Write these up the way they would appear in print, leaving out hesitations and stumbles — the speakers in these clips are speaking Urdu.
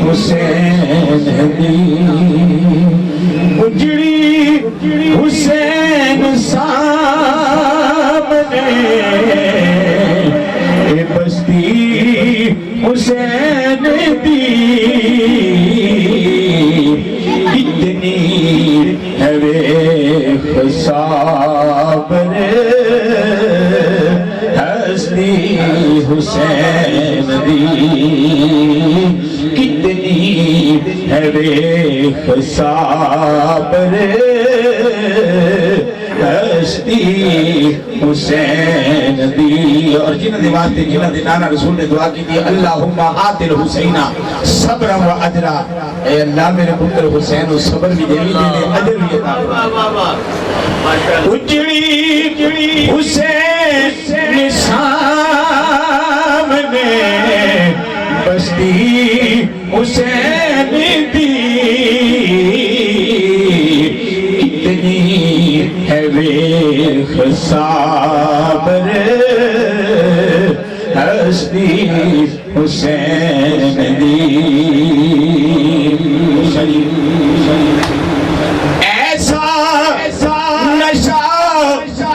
حسین دی اجڑی حسین سامنے اے بستی حسین دی کتنی ہے ویکھ صابر ہستی حسین دی کتنی ہے ویکھ صابر ہستی حسین دی اور جنہ دی واسطے جنہ دی نانا رسول نے دعا کی تھی اللہم آت الحسین صبر و اجرا اے اللہ میرے پتر حسین و صبر بھی دے اجر بھی عطا اجڑی حسین سامنے بستی حسین دی کتنی ہے ویکھ صابر ہستی حسین دی ایسا نشہ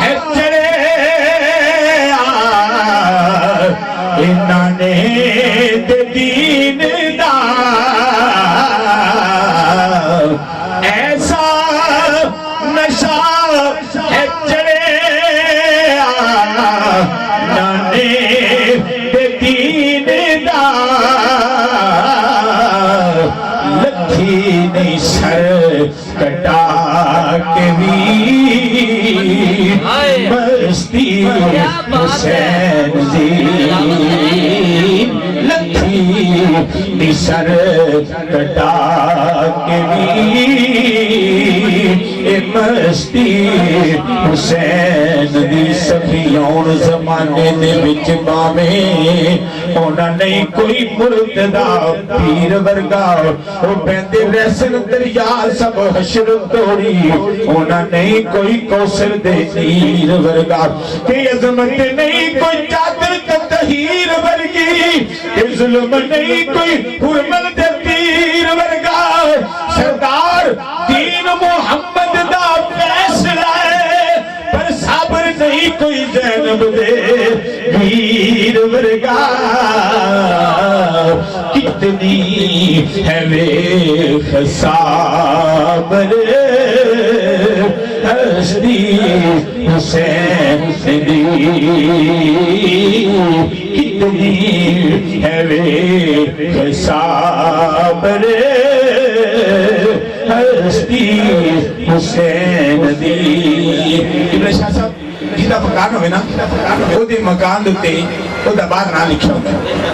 ہے چڑے انہوں نے دین دا ایسا نشہ ہے چڑے نانے دین دا لکھی نہیں سر کٹا کے بھی بستی حسین دی لکھی نہیں سر کٹا کے بھی مستی حسین دی سفیون زمانے دے وچ باویں ہونا نہیں کوئی مرتدہ پیر ورگا وہ پیندے ویسن دریا سب حشر توڑی ہونا نہیں کوئی کوثر دے نیر ورگا کہ عظمت نہیں کوئی چادر تطہیر ورگی کہ ظلم نہیں کوئی حرمت دے پیر ورگا سردار دین محمد دا فیصلہ ہے پر صبر نہیں کوئی زینب دے پیر ورگا کتنی ہے ویکھ صابر ہستی حسین دی کتنی ہے ویکھ صابر ہستی حسین دی ابن شاہ صاحب جیدہ مکان ہوئے نا وہ دے مکان دوتے وہ دا بعد نہ لکھا ہوتا ہے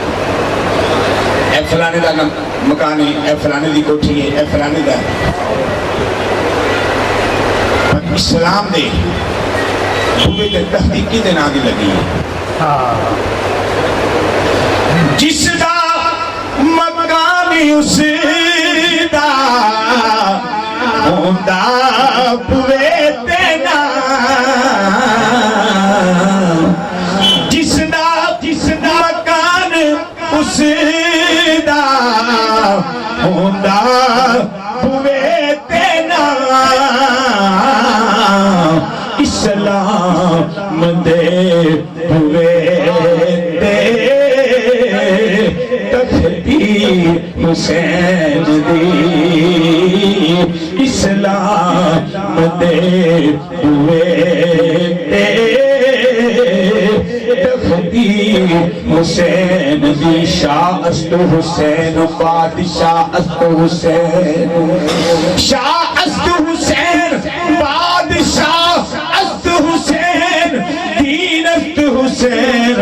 اے فلانے دا مکان ہے اے فلانے دی کوٹھی ہے اے فلانے دا اسلام دے ہوئے تے تحقیقی دے نہ دی لگی جس دا مکان اس دا ہوندہ پوے تینا جس دا مکان اس دا ہوندہ پوے تینا اسلام دے پوے تے تختی حسین دی اسلام دے ہوئے تے تختی حسین دی شاہ است حسین بادشاہ است حسین شاہ است حسین بادشاہ است حسین دین است حسین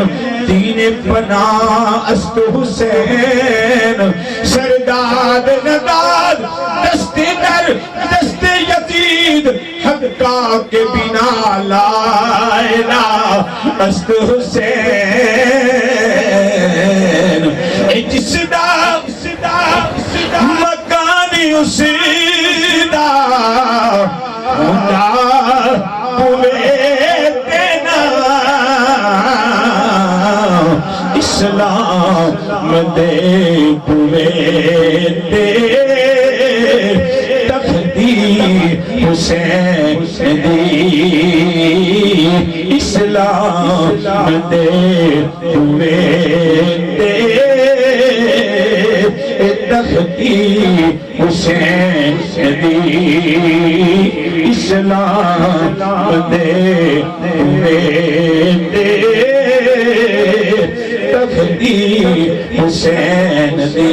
دین پناہ است حسین سرداد نداد دست در دست یزید حقا کے بنا لا الہ است حسین جس دا مکانی اس دا ہوتا ہوئے تینا سلام دے ہوئے تے تختی حسین دی اسلام دے ہوئے تے تختی حسین دی اسلام دے ہوئے تے تختی حسین دی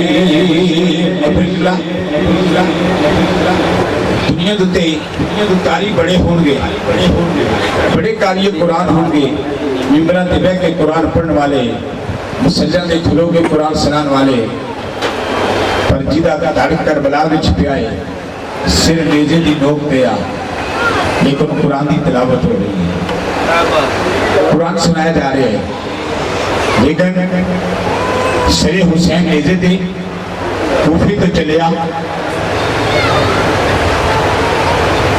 دنیا دوتے کاری بڑے ہونگے بڑے کاری قرآن ہونگے ممبران دے بے کے قرآن پڑھن والے مسجد دے کھلو کے قرآن سنان والے پر جیدہ کا دھڑک کربلا وچ پیائے سر نیزے دی نوک دیا لیکن قرآن دی تلاوت ہو رہی ہے قرآن سنائے جا رہے ہیں لیکن سر حسین نیزے دی کوفی تو چلیا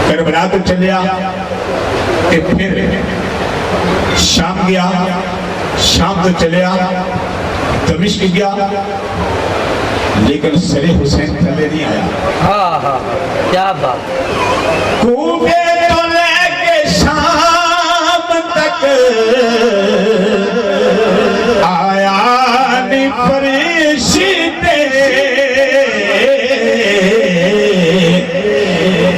کربلا تو چلیا کہ پھر شام گیا شام تو چلیا دمشق گیا لیکن سر حسین تھلے نہیں آیا کیا بات کوفے تو لے کے شام تک آیا نہیں فرشتے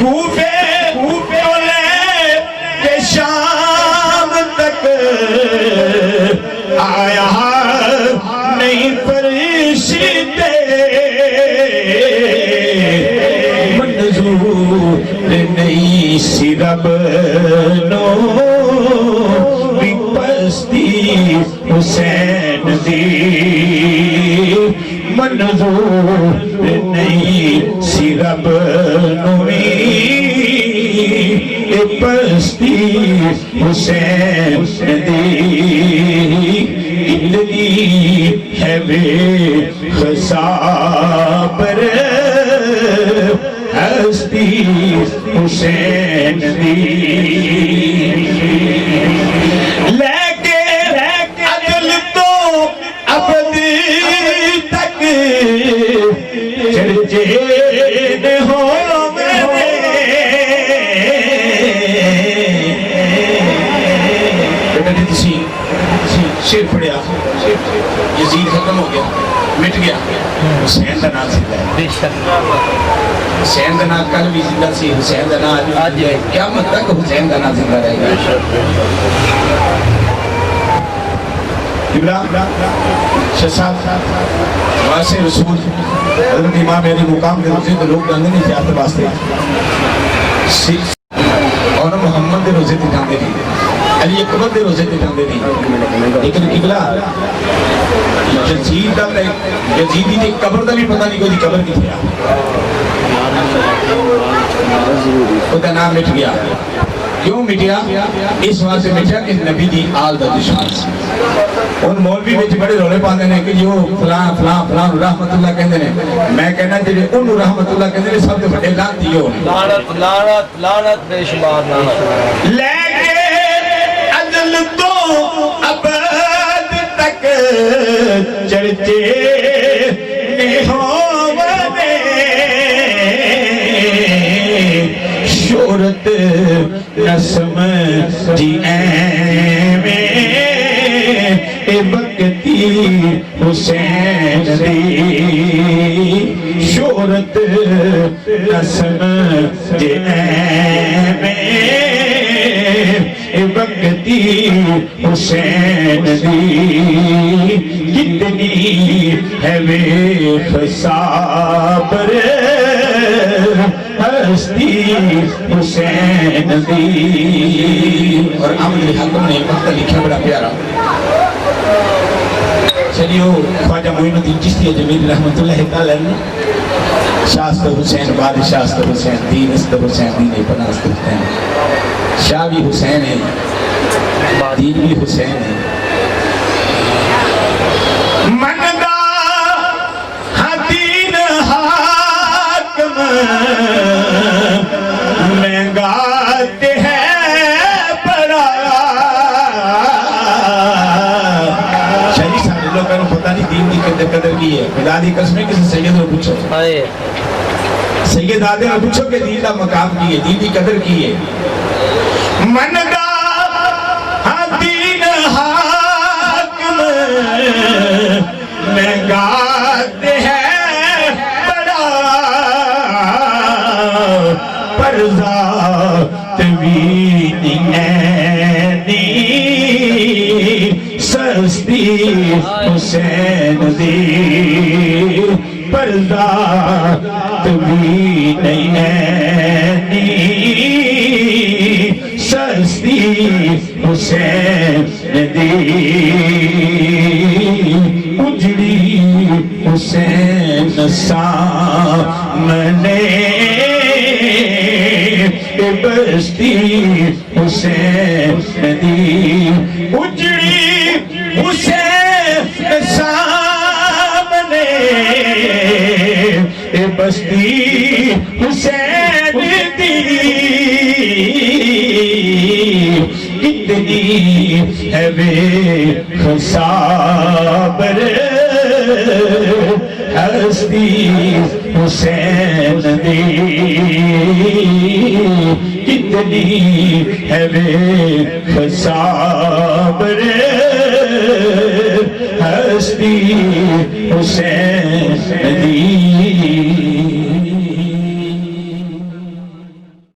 کوفے تو لے کے شام تک آیا نہیں فرشتے منظور نہیں سی رب نو پستی حسین دی منظور نہیں سی رب نو پستی حسین دی اتنی ہے بے خسابر ہستی حسین دی لے کے عدل تو ابد تک چرچے ہو شیر پڑیا یزید ختم ہو گیا مٹ گیا حسین دا نام زندہ ہے حسین دا نام کل بھی زندہ سی حسین دا نام آج قیامت تک حسین دا نام زندہ رہے گا شاہ صاحب واسے رسول حضرت امام میرے مقام کے روزے تو لوگ گاندے نہیں جاتے واسطے اور محمد دے روزے تے جاندے نہیں علی اکبر دے روزے تے جاندے نہیں لیکن قبلہ یزیدی دی قبر دا بھی پتہ نہیں کوئی قبر کتھے آ خدا نام مٹ گیا کیوں مٹیا اس واسطے مٹیا کہ نبی دی آل دا دشمن سی ان مولوی وچ بڑے رولے پاندے نے کہ جو فلاں فلاں فلاں رحمت اللہ کہندے نے میں کہنا جڑے انہوں رحمت اللہ کہندے نے سب تے بڑے لعنتی ہو لعنت لعنت لعنت بے شمار لعنت لے کے عدل تو ابد تک چرچے ہونے شہرت نسم جی میں بکتی حسین دی شہرت نسم جی میں بکتی حسین دی کتنی ہے بے خسابر ہستی حسین دی اور عامل حکم نے وقت لکھا بڑا پیارا چلیو خواجہ معین الدین چشتی جمیل رحمت اللہ تعالی نے شاست حسین بادشاست حسین دین است حسین دین پناست حسین شاہ بھی حسین ہے دین بھی حسین ہے مندہ دین حاکم مہنگاتے ہیں بڑا شہری سارے لوگ دین کی قدر کی ہے؟ خدا دی قسمیں کسی سید کو پوچھو، اے سید آدھے کو پوچھو کہ دین کا مقام کی ہے، دین کی قدر کی ہے۔ منگا ہاں دین حاکم مہنگات ہے بڑا، پر ذات بھی نہیں سستی حسین دی، پر ذات بھی نہیں سستی حسین دی، اجڑی حسین سامنے بستی حسین دی، اجڑی حسین سامنے بستی حسین دی، کتنی ہے بے خسابر ہستی حسین دی، کتنی ہے بے خسابر ہستی حسین دی۔